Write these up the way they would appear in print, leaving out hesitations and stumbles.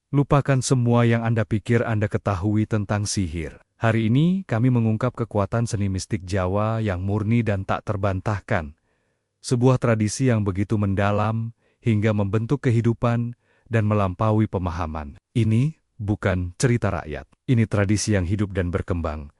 Lupakan semua yang Anda pikir Anda ketahui tentang sihir. Hari ini kami mengungkap kekuatan seni mistik Jawa yang murni dan tak terbantahkan. Sebuah tradisi yang begitu mendalam hingga membentuk kehidupan dan melampaui pemahaman. Ini bukan cerita rakyat. Ini tradisi yang hidup dan berkembang.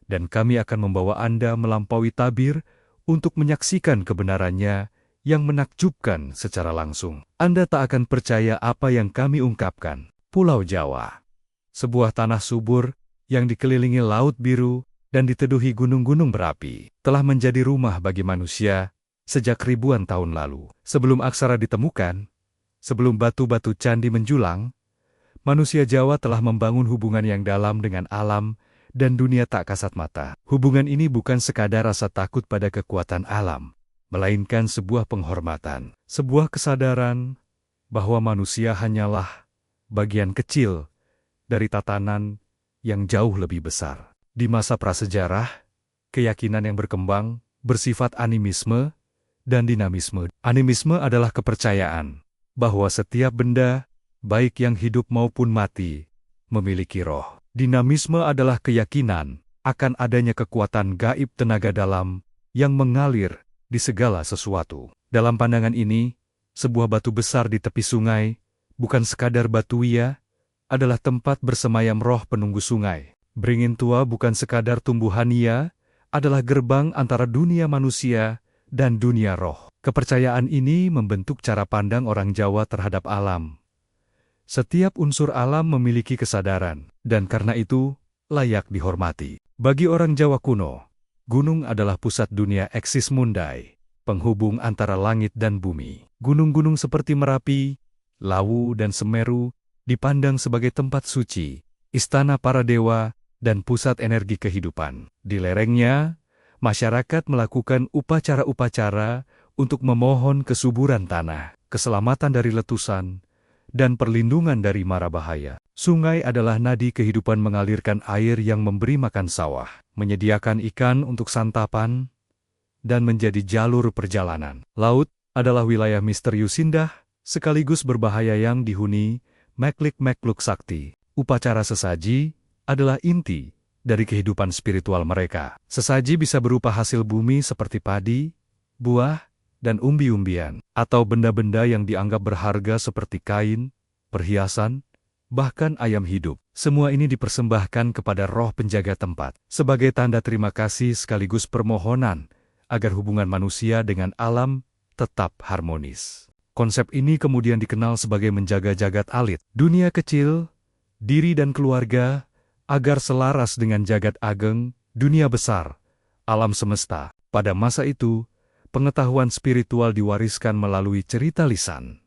Dan kami akan membawa Anda melampaui tabir untuk menyaksikan kebenarannya yang menakjubkan secara langsung. Anda tak akan percaya apa yang kami ungkapkan. Pulau Jawa, sebuah tanah subur yang dikelilingi laut biru dan diteduhi gunung-gunung berapi, telah menjadi rumah bagi manusia sejak ribuan tahun lalu. Sebelum aksara ditemukan, sebelum batu-batu candi menjulang, manusia Jawa telah membangun hubungan yang dalam dengan alam dan dunia tak kasat mata. Hubungan ini bukan sekadar rasa takut pada kekuatan alam, melainkan sebuah penghormatan, sebuah kesadaran bahwa manusia hanyalah bagian kecil dari tatanan yang jauh lebih besar. Di masa prasejarah, keyakinan yang berkembang bersifat animisme dan dinamisme. Animisme adalah kepercayaan bahwa setiap benda, baik yang hidup maupun mati, memiliki roh. Dinamisme adalah keyakinan akan adanya kekuatan gaib tenaga dalam yang mengalir di segala sesuatu. Dalam pandangan ini, sebuah batu besar di tepi sungai bukan sekadar batuia, adalah tempat bersemayam roh penunggu sungai. Beringin tua bukan sekadar tumbuhan ia, adalah gerbang antara dunia manusia dan dunia roh. Kepercayaan ini membentuk cara pandang orang Jawa terhadap alam. Setiap unsur alam memiliki kesadaran, dan karena itu, layak dihormati. Bagi orang Jawa kuno, gunung adalah pusat dunia eksis mundai, penghubung antara langit dan bumi. Gunung-gunung seperti Merapi, Lawu dan Semeru dipandang sebagai tempat suci, istana para dewa, dan pusat energi kehidupan. Di lerengnya, masyarakat melakukan upacara-upacara untuk memohon kesuburan tanah, keselamatan dari letusan, dan perlindungan dari mara bahaya. Sungai adalah nadi kehidupan mengalirkan air yang memberi makan sawah, menyediakan ikan untuk santapan, dan menjadi jalur perjalanan. Laut adalah wilayah misterius indah, sekaligus berbahaya yang dihuni makhluk-makhluk sakti. Upacara sesaji adalah inti dari kehidupan spiritual mereka. Sesaji bisa berupa hasil bumi seperti padi, buah, dan umbi-umbian, atau benda-benda yang dianggap berharga seperti kain, perhiasan, bahkan ayam hidup. Semua ini dipersembahkan kepada roh penjaga tempat, sebagai tanda terima kasih sekaligus permohonan agar hubungan manusia dengan alam tetap harmonis. Konsep ini kemudian dikenal sebagai menjaga jagat alit, dunia kecil, diri dan keluarga, agar selaras dengan jagat ageng, dunia besar, alam semesta. Pada masa itu, pengetahuan spiritual diwariskan melalui cerita lisan.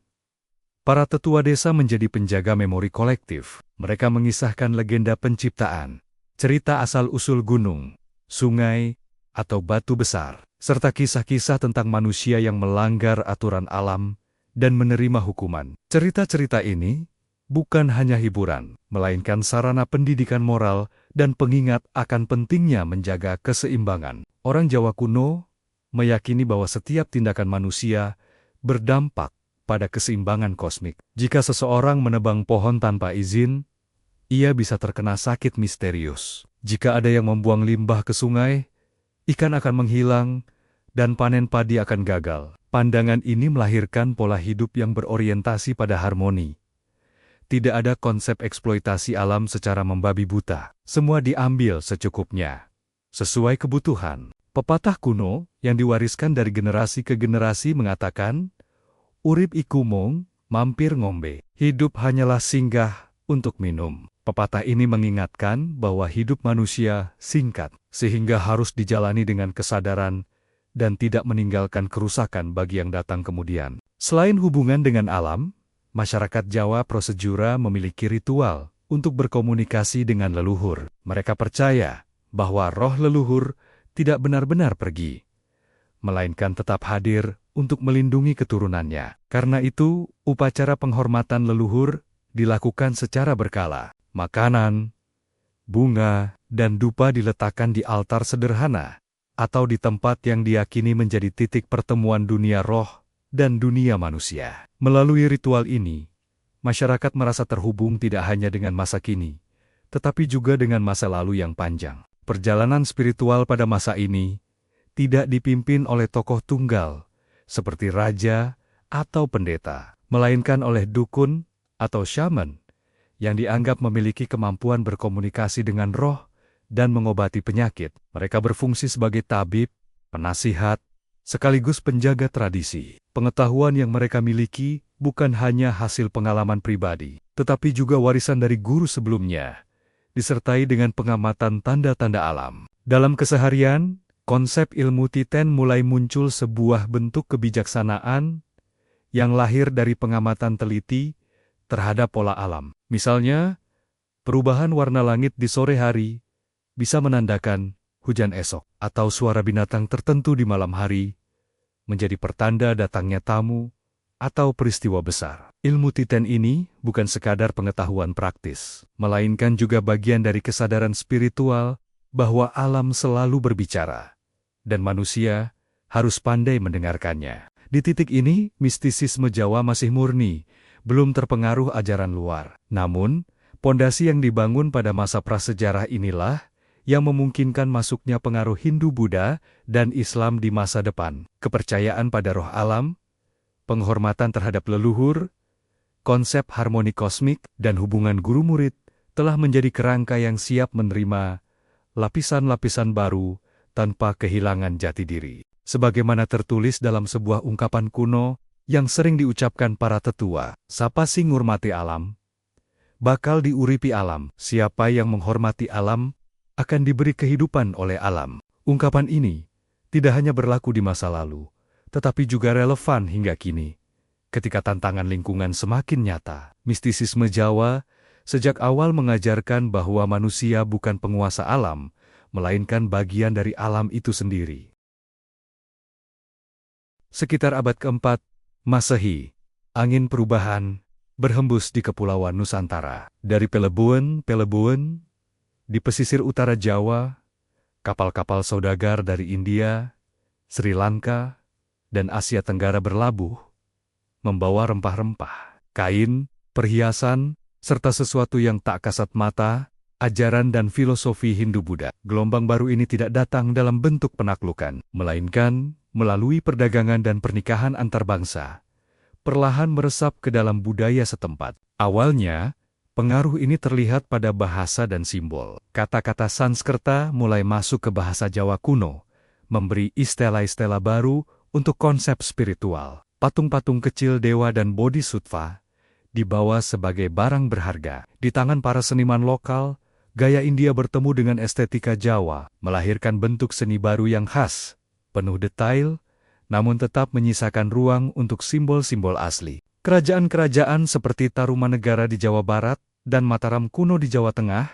Para tetua desa menjadi penjaga memori kolektif. Mereka mengisahkan legenda penciptaan, cerita asal-usul gunung, sungai, atau batu besar, serta kisah-kisah tentang manusia yang melanggar aturan alam dan menerima hukuman. Cerita-cerita ini bukan hanya hiburan, melainkan sarana pendidikan moral dan pengingat akan pentingnya menjaga keseimbangan. Orang Jawa kuno meyakini bahwa setiap tindakan manusia berdampak pada keseimbangan kosmik. Jika seseorang menebang pohon tanpa izin, ia bisa terkena sakit misterius. Jika ada yang membuang limbah ke sungai, ikan akan menghilang dan panen padi akan gagal. Pandangan ini melahirkan pola hidup yang berorientasi pada harmoni. Tidak ada konsep eksploitasi alam secara membabi buta. Semua diambil secukupnya, sesuai kebutuhan. Pepatah kuno yang diwariskan dari generasi ke generasi mengatakan, "Urip iku mung, mampir ngombe." Hidup hanyalah singgah untuk minum. Pepatah ini mengingatkan bahwa hidup manusia singkat, sehingga harus dijalani dengan kesadaran dan tidak meninggalkan kerusakan bagi yang datang kemudian. Selain hubungan dengan alam, masyarakat Jawa Prosejura memiliki ritual untuk berkomunikasi dengan leluhur. Mereka percaya bahwa roh leluhur tidak benar-benar pergi, melainkan tetap hadir untuk melindungi keturunannya. Karena itu, upacara penghormatan leluhur dilakukan secara berkala. Makanan, bunga, dan dupa diletakkan di altar sederhana, atau di tempat yang diyakini menjadi titik pertemuan dunia roh dan dunia manusia. Melalui ritual ini, masyarakat merasa terhubung tidak hanya dengan masa kini, tetapi juga dengan masa lalu yang panjang. Perjalanan spiritual pada masa ini tidak dipimpin oleh tokoh tunggal, seperti raja atau pendeta, melainkan oleh dukun atau shaman, yang dianggap memiliki kemampuan berkomunikasi dengan roh dan mengobati penyakit. Mereka berfungsi sebagai tabib, penasihat, sekaligus penjaga tradisi. Pengetahuan yang mereka miliki bukan hanya hasil pengalaman pribadi, tetapi juga warisan dari guru sebelumnya, disertai dengan pengamatan tanda-tanda alam. Dalam keseharian, konsep ilmu titen mulai muncul sebuah bentuk kebijaksanaan yang lahir dari pengamatan teliti terhadap pola alam. Misalnya, perubahan warna langit di sore hari bisa menandakan hujan esok, atau suara binatang tertentu di malam hari menjadi pertanda datangnya tamu atau peristiwa besar. Ilmu titen ini bukan sekadar pengetahuan praktis, melainkan juga bagian dari kesadaran spiritual bahwa alam selalu berbicara, dan manusia harus pandai mendengarkannya. Di titik ini, mistisisme Jawa masih murni, belum terpengaruh ajaran luar. Namun, pondasi yang dibangun pada masa prasejarah inilah yang memungkinkan masuknya pengaruh Hindu-Buddha dan Islam di masa depan. Kepercayaan pada roh alam, penghormatan terhadap leluhur, konsep harmoni kosmik, dan hubungan guru-murid telah menjadi kerangka yang siap menerima lapisan-lapisan baru tanpa kehilangan jati diri. Sebagaimana tertulis dalam sebuah ungkapan kuno yang sering diucapkan para tetua, "Sapa sing ngurmati alam, bakal diuripi alam." Siapa yang menghormati alam akan diberi kehidupan oleh alam. Ungkapan ini tidak hanya berlaku di masa lalu, tetapi juga relevan hingga kini. Ketika tantangan lingkungan semakin nyata, mistisisme Jawa sejak awal mengajarkan bahwa manusia bukan penguasa alam, melainkan bagian dari alam itu sendiri. Sekitar abad keempat Masehi, angin perubahan berhembus di Kepulauan Nusantara. Dari Pelebuen, di pesisir utara Jawa, kapal-kapal saudagar dari India, Sri Lanka, dan Asia Tenggara berlabuh, membawa rempah-rempah, kain, perhiasan, serta sesuatu yang tak kasat mata, ajaran dan filosofi Hindu-Buddha. Gelombang baru ini tidak datang dalam bentuk penaklukan, melainkan melalui perdagangan dan pernikahan antar bangsa, perlahan meresap ke dalam budaya setempat. Awalnya, pengaruh ini terlihat pada bahasa dan simbol. Kata-kata Sanskerta mulai masuk ke bahasa Jawa kuno, memberi istilah-istilah baru untuk konsep spiritual. Patung-patung kecil dewa dan bodhisattva dibawa sebagai barang berharga. Di tangan para seniman lokal, gaya India bertemu dengan estetika Jawa, melahirkan bentuk seni baru yang khas, penuh detail, namun tetap menyisakan ruang untuk simbol-simbol asli. Kerajaan-kerajaan seperti Tarumanegara di Jawa Barat dan Mataram kuno di Jawa Tengah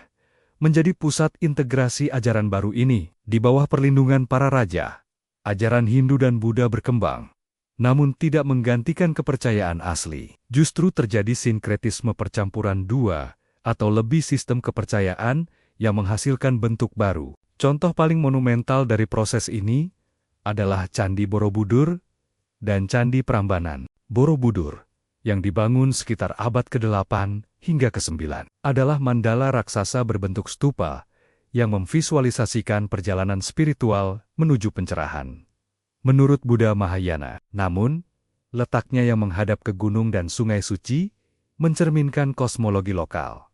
menjadi pusat integrasi ajaran baru ini. Di bawah perlindungan para raja, ajaran Hindu dan Buddha berkembang, namun tidak menggantikan kepercayaan asli. Justru terjadi sinkretisme percampuran dua atau lebih sistem kepercayaan yang menghasilkan bentuk baru. Contoh paling monumental dari proses ini adalah Candi Borobudur dan Candi Prambanan. Borobudur, yang dibangun sekitar abad ke-8 hingga ke-9, adalah mandala raksasa berbentuk stupa yang memvisualisasikan perjalanan spiritual menuju pencerahan. Menurut Buddha Mahayana, namun, letaknya yang menghadap ke gunung dan sungai suci mencerminkan kosmologi lokal.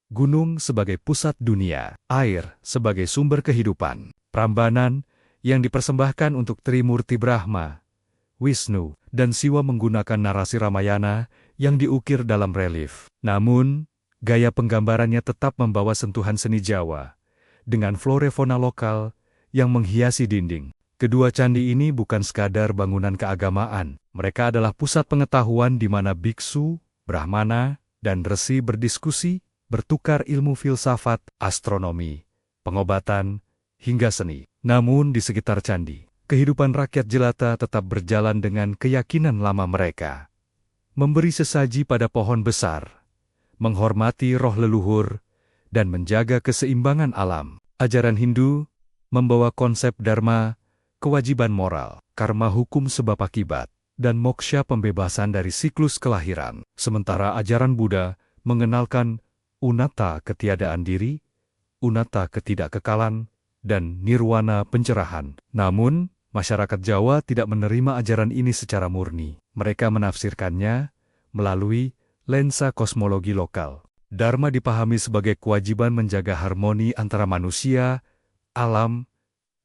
Gunung sebagai pusat dunia, air sebagai sumber kehidupan. Prambanan yang dipersembahkan untuk Trimurti Brahma, Wisnu, dan Siwa menggunakan narasi Ramayana yang diukir dalam relief. Namun, gaya penggambarannya tetap membawa sentuhan seni Jawa, dengan flora-fauna lokal yang menghiasi dinding. Kedua candi ini bukan sekadar bangunan keagamaan, mereka adalah pusat pengetahuan di mana biksu, brahmana, dan resi berdiskusi, bertukar ilmu filsafat, astronomi, pengobatan, hingga seni. Namun di sekitar candi, kehidupan rakyat jelata tetap berjalan dengan keyakinan lama mereka. Memberi sesaji pada pohon besar, menghormati roh leluhur, dan menjaga keseimbangan alam. Ajaran Hindu membawa konsep dharma, kewajiban moral, karma hukum sebab akibat, dan moksha pembebasan dari siklus kelahiran. Sementara ajaran Buddha mengenalkan unatta ketiadaan diri, unatta ketidakkekalan, dan nirwana pencerahan. Namun, masyarakat Jawa tidak menerima ajaran ini secara murni. Mereka menafsirkannya melalui lensa kosmologi lokal. Dharma dipahami sebagai kewajiban menjaga harmoni antara manusia, alam,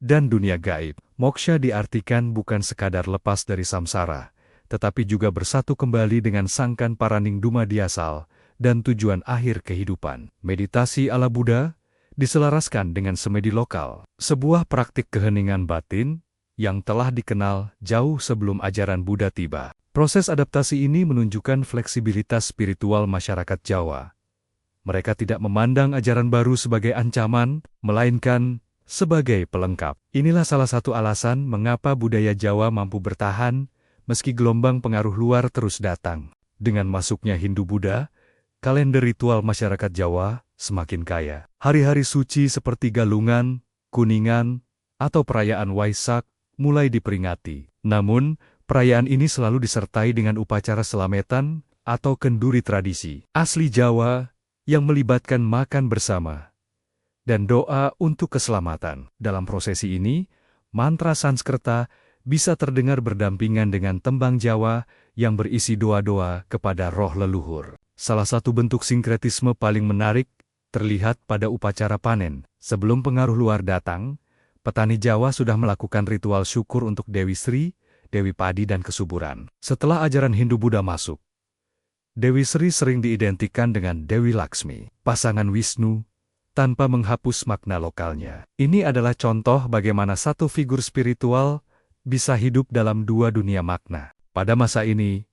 dan dunia gaib. Moksha diartikan bukan sekadar lepas dari samsara, tetapi juga bersatu kembali dengan sangkan paraningduma diasal dan tujuan akhir kehidupan. Meditasi ala Buddha diselaraskan dengan semedi lokal, sebuah praktik keheningan batin yang telah dikenal jauh sebelum ajaran Buddha tiba. Proses adaptasi ini menunjukkan fleksibilitas spiritual masyarakat Jawa. Mereka tidak memandang ajaran baru sebagai ancaman, melainkan sebagai pelengkap. Inilah salah satu alasan mengapa budaya Jawa mampu bertahan meski gelombang pengaruh luar terus datang. Dengan masuknya Hindu-Buddha, kalender ritual masyarakat Jawa semakin kaya. Hari-hari suci seperti Galungan, Kuningan, atau perayaan Waisak mulai diperingati. Namun, perayaan ini selalu disertai dengan upacara selametan atau kenduri tradisi asli Jawa yang melibatkan makan bersama dan doa untuk keselamatan. Dalam prosesi ini, mantra Sanskerta bisa terdengar berdampingan dengan tembang Jawa yang berisi doa-doa kepada roh leluhur. Salah satu bentuk sinkretisme paling menarik terlihat pada upacara panen. Sebelum pengaruh luar datang, petani Jawa sudah melakukan ritual syukur untuk Dewi Sri, Dewi Padi dan kesuburan. Setelah ajaran Hindu-Buddha masuk, Dewi Sri sering diidentikan dengan Dewi Laksmi, pasangan Wisnu, tanpa menghapus makna lokalnya. Ini adalah contoh bagaimana satu figur spiritual bisa hidup dalam dua dunia makna. Pada masa ini,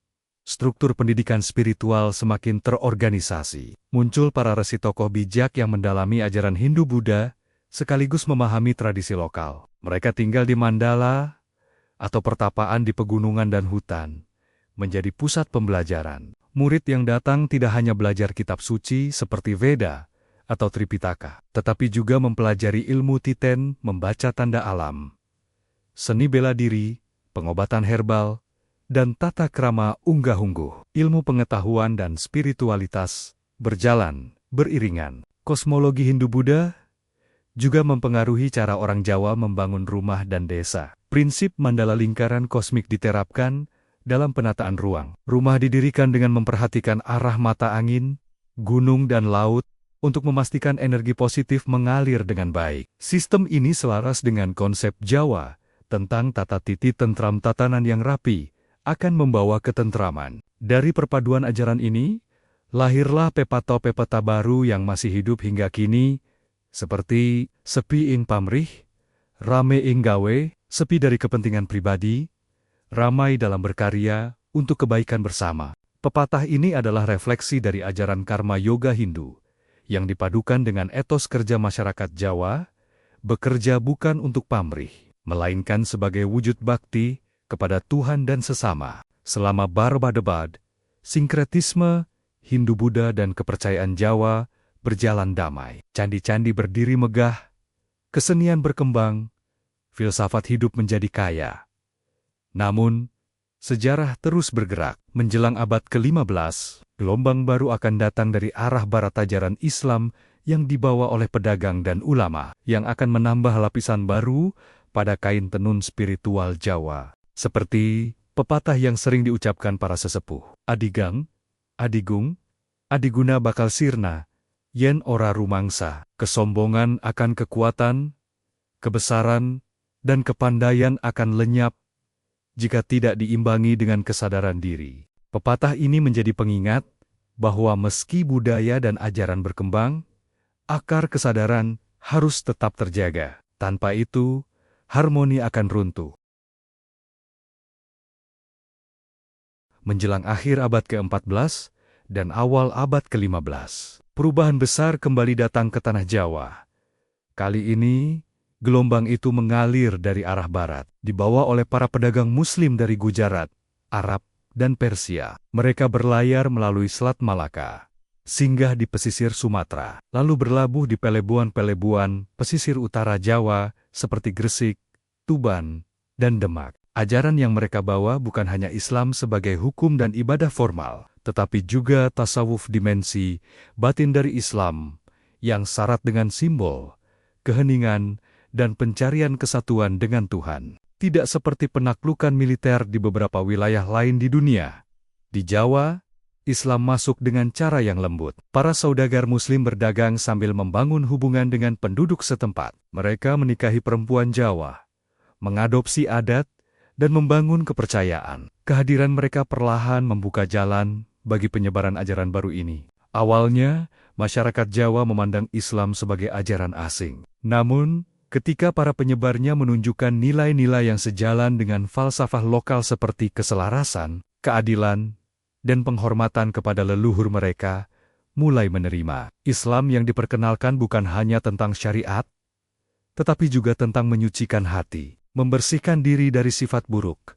struktur pendidikan spiritual semakin terorganisasi. Muncul para resi tokoh bijak yang mendalami ajaran Hindu-Buddha, sekaligus memahami tradisi lokal. Mereka tinggal di mandala atau pertapaan di pegunungan dan hutan, menjadi pusat pembelajaran. Murid yang datang tidak hanya belajar kitab suci seperti Veda atau Tripitaka, tetapi juga mempelajari ilmu titen, membaca tanda alam, seni bela diri, pengobatan herbal, dan tata krama unggah-ungguh. Ilmu pengetahuan dan spiritualitas berjalan beriringan. Kosmologi Hindu-Buddha juga mempengaruhi cara orang Jawa membangun rumah dan desa. Prinsip mandala lingkaran kosmik diterapkan dalam penataan ruang. Rumah didirikan dengan memperhatikan arah mata angin, gunung dan laut, untuk memastikan energi positif mengalir dengan baik. Sistem ini selaras dengan konsep Jawa tentang tata titi tentram tatanan yang rapi, akan membawa ketentraman. Dari perpaduan ajaran ini, lahirlah pepatah-pepatah baru yang masih hidup hingga kini, seperti sepi ing pamrih, rame ing gawe, sepi dari kepentingan pribadi, ramai dalam berkarya untuk kebaikan bersama. Pepatah ini adalah refleksi dari ajaran karma yoga Hindu, yang dipadukan dengan etos kerja masyarakat Jawa, bekerja bukan untuk pamrih, melainkan sebagai wujud bakti kepada Tuhan dan sesama. Selama berdebat, sinkretisme, Hindu-Buddha dan kepercayaan Jawa berjalan damai. Candi-candi berdiri megah, kesenian berkembang, filsafat hidup menjadi kaya. Namun, sejarah terus bergerak. Menjelang abad ke-15, gelombang baru akan datang dari arah barat ajaran Islam yang dibawa oleh pedagang dan ulama, yang akan menambah lapisan baru pada kain tenun spiritual Jawa. Seperti pepatah yang sering diucapkan para sesepuh, Adigang, Adigung, Adiguna bakal sirna, yen ora rumangsa. Kesombongan akan kekuatan, kebesaran, dan kepandaian akan lenyap jika tidak diimbangi dengan kesadaran diri. Pepatah ini menjadi pengingat bahwa meski budaya dan ajaran berkembang, akar kesadaran harus tetap terjaga. Tanpa itu, harmoni akan runtuh. Menjelang akhir abad ke-14 dan awal abad ke-15, perubahan besar kembali datang ke tanah Jawa. Kali ini, gelombang itu mengalir dari arah barat, dibawa oleh para pedagang Muslim dari Gujarat, Arab, dan Persia. Mereka berlayar melalui Selat Malaka, singgah di pesisir Sumatera, lalu berlabuh di pelebuan-pelebuan pesisir utara Jawa seperti Gresik, Tuban, dan Demak. Ajaran yang mereka bawa bukan hanya Islam sebagai hukum dan ibadah formal, tetapi juga tasawuf dimensi batin dari Islam yang syarat dengan simbol, keheningan, dan pencarian kesatuan dengan Tuhan. Tidak seperti penaklukan militer di beberapa wilayah lain di dunia. Di Jawa, Islam masuk dengan cara yang lembut. Para saudagar Muslim berdagang sambil membangun hubungan dengan penduduk setempat. Mereka menikahi perempuan Jawa, mengadopsi adat, dan membangun kepercayaan. Kehadiran mereka perlahan membuka jalan bagi penyebaran ajaran baru ini. Awalnya, masyarakat Jawa memandang Islam sebagai ajaran asing. Namun, ketika para penyebarnya menunjukkan nilai-nilai yang sejalan dengan falsafah lokal seperti keselarasan, keadilan, dan penghormatan kepada leluhur mereka, mulai menerima. Islam yang diperkenalkan bukan hanya tentang syariat, tetapi juga tentang menyucikan hati, membersihkan diri dari sifat buruk,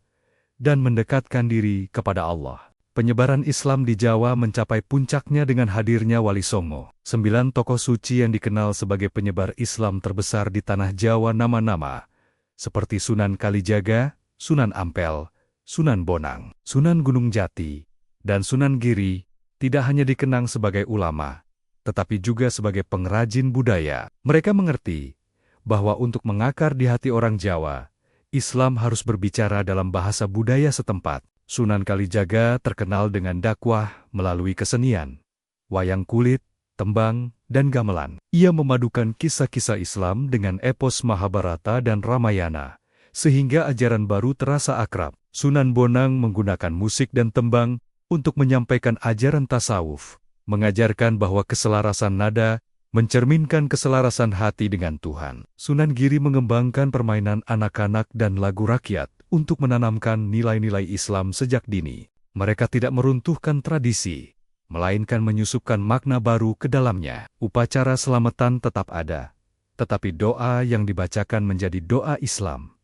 dan mendekatkan diri kepada Allah. Penyebaran Islam di Jawa mencapai puncaknya dengan hadirnya Wali Songo. 9 tokoh suci yang dikenal sebagai penyebar Islam terbesar di tanah Jawa nama-nama, seperti Sunan Kalijaga, Sunan Ampel, Sunan Bonang, Sunan Gunung Jati, dan Sunan Giri, tidak hanya dikenang sebagai ulama, tetapi juga sebagai pengrajin budaya. Mereka mengerti bahwa untuk mengakar di hati orang Jawa, Islam harus berbicara dalam bahasa budaya setempat. Sunan Kalijaga terkenal dengan dakwah melalui kesenian, wayang kulit, tembang, dan gamelan. Ia memadukan kisah-kisah Islam dengan epos Mahabharata dan Ramayana, sehingga ajaran baru terasa akrab. Sunan Bonang menggunakan musik dan tembang untuk menyampaikan ajaran tasawuf, mengajarkan bahwa keselarasan nada mencerminkan keselarasan hati dengan Tuhan. Sunan Giri mengembangkan permainan anak-anak dan lagu rakyat untuk menanamkan nilai-nilai Islam sejak dini. Mereka tidak meruntuhkan tradisi, melainkan menyusupkan makna baru ke dalamnya. Upacara selamatan tetap ada, tetapi doa yang dibacakan menjadi doa Islam.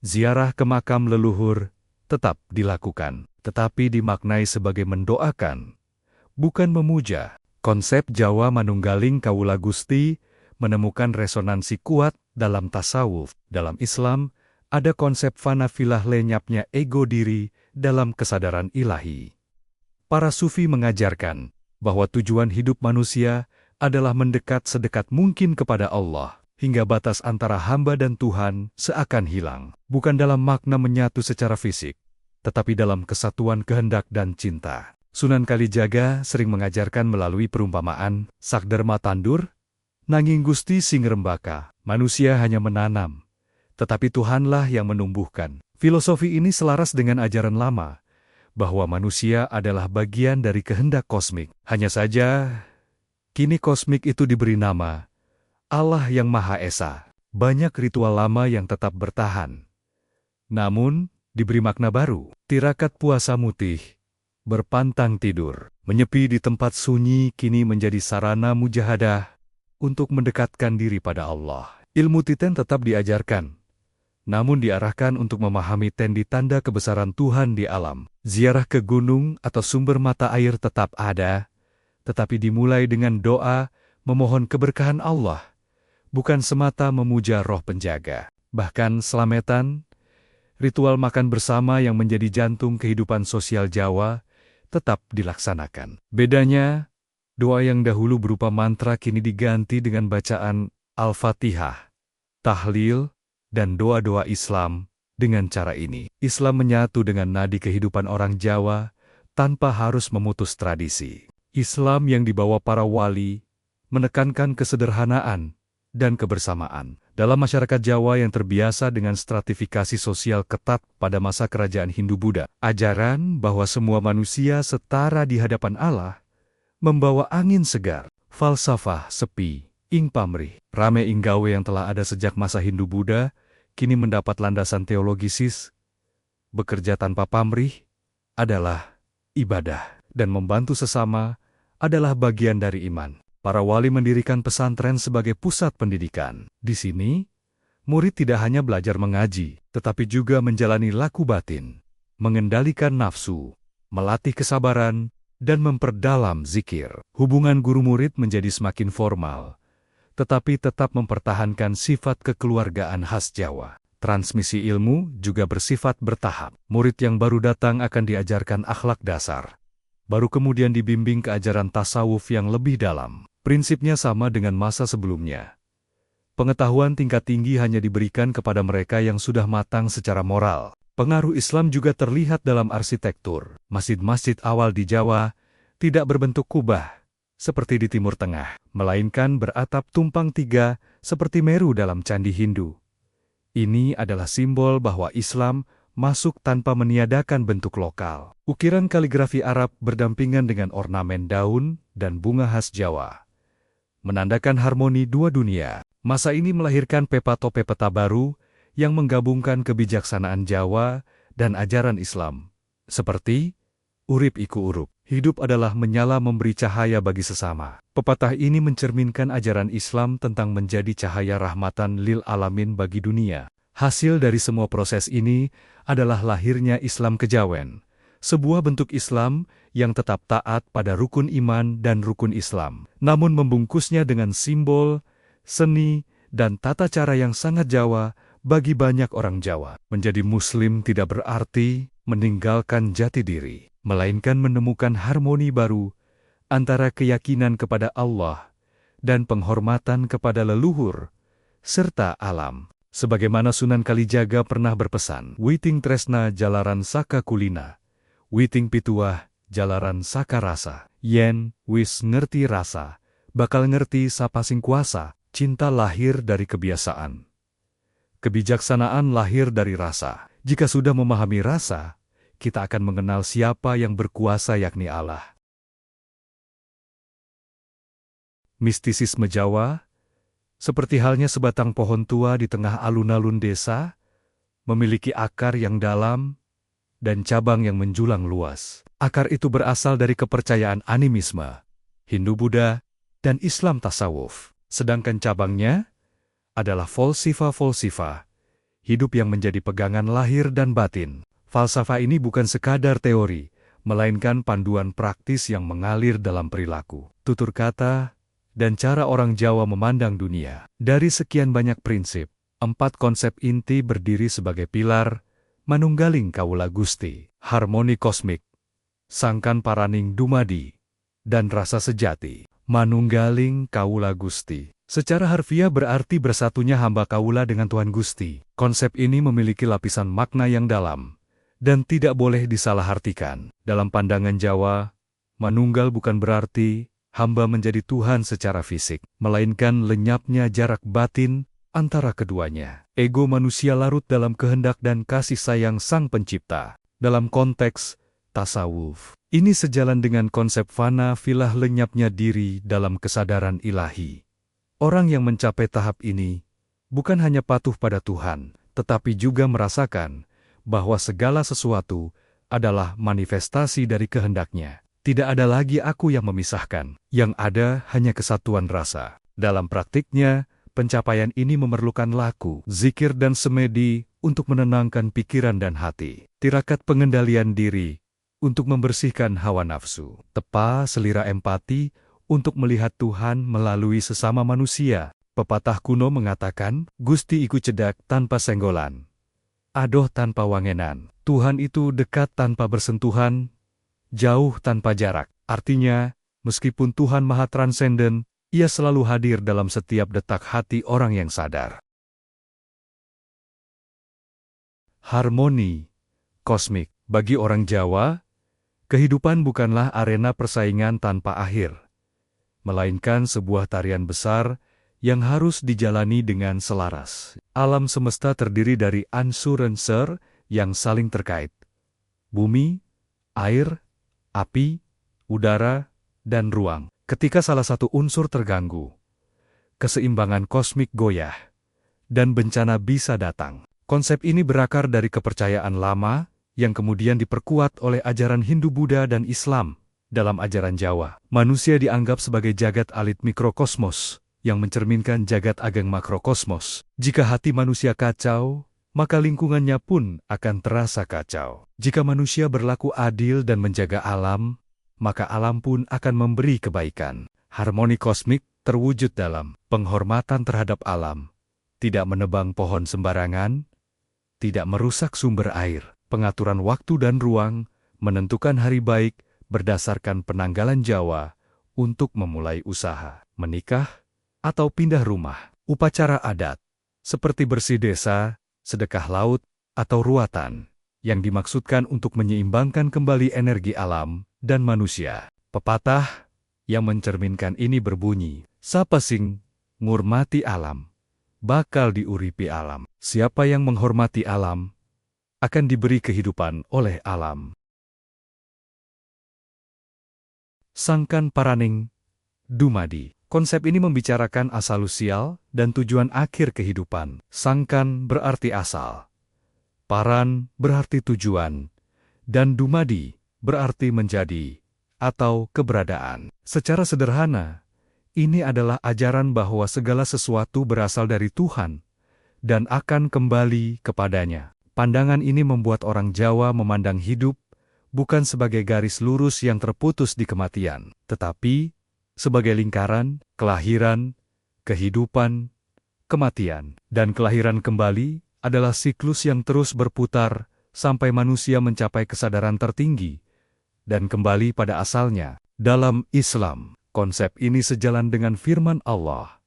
Ziarah ke makam leluhur tetap dilakukan, tetapi dimaknai sebagai mendoakan, bukan memuja. Konsep Jawa Manunggaling Kawula Gusti menemukan resonansi kuat dalam tasawuf. Dalam Islam, ada konsep fanafilah lenyapnya ego diri dalam kesadaran ilahi. Para sufi mengajarkan bahwa tujuan hidup manusia adalah mendekat sedekat mungkin kepada Allah, hingga batas antara hamba dan Tuhan seakan hilang. Bukan dalam makna menyatu secara fisik, tetapi dalam kesatuan kehendak dan cinta. Sunan Kalijaga sering mengajarkan melalui perumpamaan, sakderma tandur, nanging Gusti sing rembaka. Manusia hanya menanam, tetapi Tuhanlah yang menumbuhkan. Filosofi ini selaras dengan ajaran lama, bahwa manusia adalah bagian dari kehendak kosmik. Hanya saja, kini kosmik itu diberi nama Allah yang Maha Esa. Banyak ritual lama yang tetap bertahan, namun diberi makna baru. Tirakat puasa mutih, berpantang tidur, menyepi di tempat sunyi kini menjadi sarana mujahadah untuk mendekatkan diri pada Allah. Ilmu titen tetap diajarkan, namun diarahkan untuk memahami tendi tanda kebesaran Tuhan di alam. Ziarah ke gunung atau sumber mata air tetap ada, tetapi dimulai dengan doa memohon keberkahan Allah, bukan semata memuja roh penjaga. Bahkan selametan, ritual makan bersama yang menjadi jantung kehidupan sosial Jawa, tetap dilaksanakan. Bedanya, doa yang dahulu berupa mantra kini diganti dengan bacaan Al-Fatihah, tahlil, dan doa-doa Islam. Dengan cara ini, Islam menyatu dengan nadi kehidupan orang Jawa tanpa harus memutus tradisi. Islam yang dibawa para wali menekankan kesederhanaan dan kebersamaan. Dalam masyarakat Jawa yang terbiasa dengan stratifikasi sosial ketat pada masa kerajaan Hindu-Buddha, ajaran bahwa semua manusia setara di hadapan Allah membawa angin segar. Falsafah sepi, ing pamrih, rame ing gawe yang telah ada sejak masa Hindu-Buddha, kini mendapat landasan teologisis. Bekerja tanpa pamrih adalah ibadah, dan membantu sesama adalah bagian dari iman. Para wali mendirikan pesantren sebagai pusat pendidikan. Di sini, murid tidak hanya belajar mengaji, tetapi juga menjalani laku batin, mengendalikan nafsu, melatih kesabaran, dan memperdalam zikir. Hubungan guru-murid menjadi semakin formal, tetapi tetap mempertahankan sifat kekeluargaan khas Jawa. Transmisi ilmu juga bersifat bertahap. Murid yang baru datang akan diajarkan akhlak dasar. Baru kemudian dibimbing ke ajaran tasawuf yang lebih dalam. Prinsipnya sama dengan masa sebelumnya. Pengetahuan tingkat tinggi hanya diberikan kepada mereka yang sudah matang secara moral. Pengaruh Islam juga terlihat dalam arsitektur. Masjid-masjid awal di Jawa tidak berbentuk kubah seperti di Timur Tengah, melainkan beratap tumpang tiga seperti Meru dalam candi Hindu. Ini adalah simbol bahwa Islam masuk tanpa meniadakan bentuk lokal. Ukiran kaligrafi Arab berdampingan dengan ornamen daun dan bunga khas Jawa, menandakan harmoni dua dunia. Masa ini melahirkan peta baru yang menggabungkan kebijaksanaan Jawa dan ajaran Islam, seperti urip iku urup. Hidup adalah menyala memberi cahaya bagi sesama. Pepatah ini mencerminkan ajaran Islam tentang menjadi cahaya rahmatan lil alamin bagi dunia. Hasil dari semua proses ini adalah lahirnya Islam Kejawen, sebuah bentuk Islam yang tetap taat pada rukun iman dan rukun Islam, namun membungkusnya dengan simbol, seni, dan tata cara yang sangat Jawa bagi banyak orang Jawa. Menjadi Muslim tidak berarti meninggalkan jati diri, melainkan menemukan harmoni baru antara keyakinan kepada Allah dan penghormatan kepada leluhur serta alam. Sebagaimana Sunan Kalijaga pernah berpesan, Witing tresna jalaran saka kulina, witing pituah jalaran saka rasa. Yen wis ngerti rasa, bakal ngerti sapa sing kuasa. Cinta lahir dari kebiasaan. Kebijaksanaan lahir dari rasa. Jika sudah memahami rasa, kita akan mengenal siapa yang berkuasa, yakni Allah. Mistisisme Jawa, seperti halnya sebatang pohon tua di tengah alun-alun desa, memiliki akar yang dalam dan cabang yang menjulang luas. Akar itu berasal dari kepercayaan animisme, Hindu-Buddha, dan Islam tasawuf. Sedangkan cabangnya adalah falsafah, hidup yang menjadi pegangan lahir dan batin. Falsafah ini bukan sekadar teori, melainkan panduan praktis yang mengalir dalam perilaku, tutur kata, dan cara orang Jawa memandang dunia. Dari sekian banyak prinsip, 4 konsep inti berdiri sebagai pilar, manunggaling kawula Gusti, harmoni kosmik, sangkan paraning dumadi, dan rasa sejati. Manunggaling kawula Gusti. Secara harfiah berarti bersatunya hamba kawula dengan Tuhan Gusti. Konsep ini memiliki lapisan makna yang dalam dan tidak boleh disalahartikan. Dalam pandangan Jawa, manunggal bukan berarti hamba menjadi Tuhan secara fisik, melainkan lenyapnya jarak batin antara keduanya. Ego manusia larut dalam kehendak dan kasih sayang Sang Pencipta. Dalam konteks tasawuf, ini sejalan dengan konsep fana filah lenyapnya diri dalam kesadaran ilahi. Orang yang mencapai tahap ini bukan hanya patuh pada Tuhan, tetapi juga merasakan bahwa segala sesuatu adalah manifestasi dari kehendaknya. Tidak ada lagi aku yang memisahkan, yang ada hanya kesatuan rasa. Dalam praktiknya, pencapaian ini memerlukan laku, zikir dan semedi untuk menenangkan pikiran dan hati, tirakat pengendalian diri untuk membersihkan hawa nafsu, tepa selira empati untuk melihat Tuhan melalui sesama manusia. Pepatah kuno mengatakan, Gusti iku cedak tanpa senggolan, adoh tanpa wangenan. Tuhan itu dekat tanpa bersentuhan, jauh tanpa jarak. Artinya, meskipun Tuhan maha transenden, Ia selalu hadir dalam setiap detak hati orang yang sadar. Harmoni kosmik. Bagi orang Jawa, kehidupan bukanlah arena persaingan tanpa akhir, melainkan sebuah tarian besar yang harus dijalani dengan selaras. Alam semesta terdiri dari unsur-unsur yang saling terkait. Bumi, air, api, udara, dan ruang. Ketika salah satu unsur terganggu, keseimbangan kosmik goyah, dan bencana bisa datang. Konsep ini berakar dari kepercayaan lama, yang kemudian diperkuat oleh ajaran Hindu-Buddha dan Islam. Dalam ajaran Jawa, manusia dianggap sebagai jagat alit mikrokosmos, yang mencerminkan jagat ageng makrokosmos. Jika hati manusia kacau, maka lingkungannya pun akan terasa kacau. Jika manusia berlaku adil dan menjaga alam, maka alam pun akan memberi kebaikan. Harmoni kosmik terwujud dalam penghormatan terhadap alam, tidak menebang pohon sembarangan, tidak merusak sumber air, pengaturan waktu dan ruang, menentukan hari baik berdasarkan penanggalan Jawa untuk memulai usaha, menikah, atau pindah rumah, upacara adat, seperti bersih desa, sedekah laut, atau ruatan, yang dimaksudkan untuk menyeimbangkan kembali energi alam dan manusia. Pepatah yang mencerminkan ini berbunyi, "Sapa sing ngurmati alam, bakal diuripi alam." Siapa yang menghormati alam, akan diberi kehidupan oleh alam. Sangkan Paraning Dumadi. Konsep ini membicarakan asal-usul dan tujuan akhir kehidupan. Sangkan berarti asal, paran berarti tujuan, dan dumadi berarti menjadi atau keberadaan. Secara sederhana, ini adalah ajaran bahwa segala sesuatu berasal dari Tuhan dan akan kembali kepadanya. Pandangan ini membuat orang Jawa memandang hidup bukan sebagai garis lurus yang terputus di kematian, tetapi sebagai lingkaran, kelahiran, kehidupan, kematian, dan kelahiran kembali adalah siklus yang terus berputar sampai manusia mencapai kesadaran tertinggi dan kembali pada asalnya. Dalam Islam, konsep ini sejalan dengan firman Allah,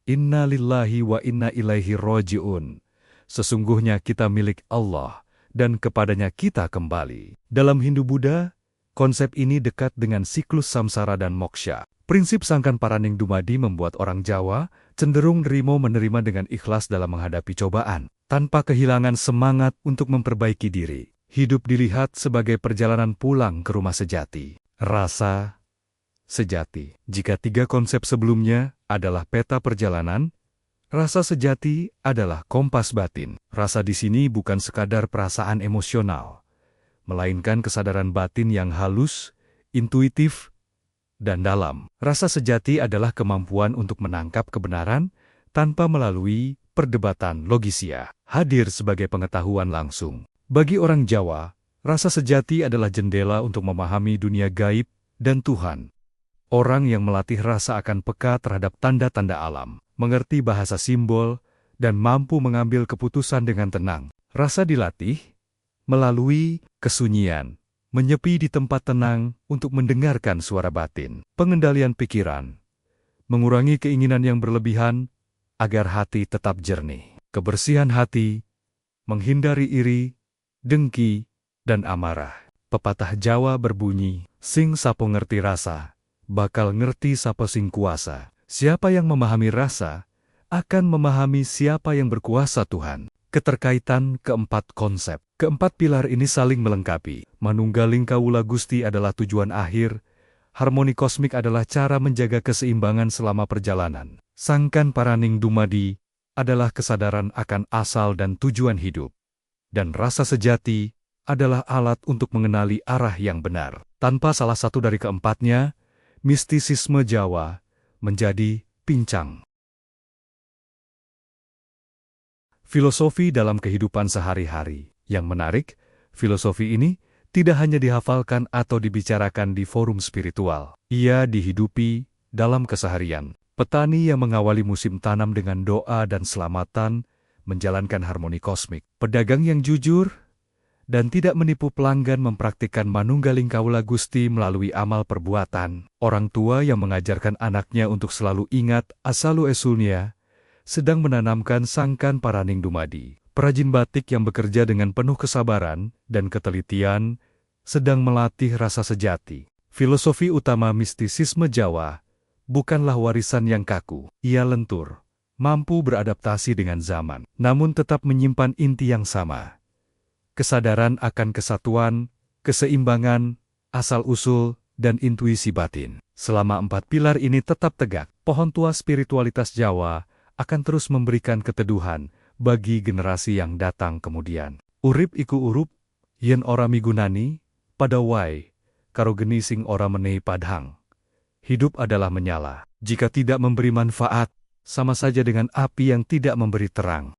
"Inna lillahi wa inna ilaihi roji'un." Sesungguhnya kita milik Allah, dan kepadanya kita kembali. Dalam Hindu-Buddha, konsep ini dekat dengan siklus samsara dan moksha. Prinsip Sangkan Paraning Dumadi membuat orang Jawa cenderung menerima dengan ikhlas dalam menghadapi cobaan, tanpa kehilangan semangat untuk memperbaiki diri. Hidup dilihat sebagai perjalanan pulang ke rumah sejati. Rasa sejati. Jika tiga konsep sebelumnya adalah peta perjalanan, rasa sejati adalah kompas batin. Rasa di sini bukan sekadar perasaan emosional, melainkan kesadaran batin yang halus, intuitif, dan dalam. Rasa sejati adalah kemampuan untuk menangkap kebenaran tanpa melalui perdebatan logisia, hadir sebagai pengetahuan langsung. Bagi orang Jawa, rasa sejati adalah jendela untuk memahami dunia gaib dan Tuhan. Orang yang melatih rasa akan peka terhadap tanda-tanda alam, mengerti bahasa simbol, dan mampu mengambil keputusan dengan tenang. Rasa dilatih melalui kesunyian, menyepi di tempat tenang untuk mendengarkan suara batin, pengendalian pikiran, mengurangi keinginan yang berlebihan agar hati tetap jernih, kebersihan hati, menghindari iri, dengki, dan amarah. Pepatah Jawa berbunyi, "Sing sapo ngerti rasa, bakal ngerti sapo sing kuasa." Siapa yang memahami rasa, akan memahami siapa yang berkuasa Tuhan. Keterkaitan keempat konsep. Keempat pilar ini saling melengkapi. Manunggaling Kawula Gusti adalah tujuan akhir, harmoni kosmik adalah cara menjaga keseimbangan selama perjalanan. Sangkan Paraning Dumadi adalah kesadaran akan asal dan tujuan hidup. Dan rasa sejati adalah alat untuk mengenali arah yang benar. Tanpa salah satu dari keempatnya, mistisisme Jawa menjadi pincang. Filosofi dalam kehidupan sehari-hari. Yang menarik, filosofi ini tidak hanya dihafalkan atau dibicarakan di forum spiritual. Ia dihidupi dalam keseharian. Petani yang mengawali musim tanam dengan doa dan selamatan, menjalankan harmoni kosmik. Pedagang yang jujur dan tidak menipu pelanggan mempraktikkan Manunggaling Kawula Gusti melalui amal perbuatan. Orang tua yang mengajarkan anaknya untuk selalu ingat asal-usulnya, sedang menanamkan Sangkan Paraning Dumadi. Perajin batik yang bekerja dengan penuh kesabaran dan ketelitian, sedang melatih rasa sejati. Filosofi utama mistisisme Jawa bukanlah warisan yang kaku. Ia lentur, mampu beradaptasi dengan zaman, namun tetap menyimpan inti yang sama. Kesadaran akan kesatuan, keseimbangan, asal-usul, dan intuisi batin. Selama empat pilar ini tetap tegak, pohon tua spiritualitas Jawa akan terus memberikan keteduhan bagi generasi yang datang kemudian. Urip iku urup, yen ora migunani, pada wai, karo geni sing ora menehi padhang. Hidup adalah menyala. Jika tidak memberi manfaat, sama saja dengan api yang tidak memberi terang.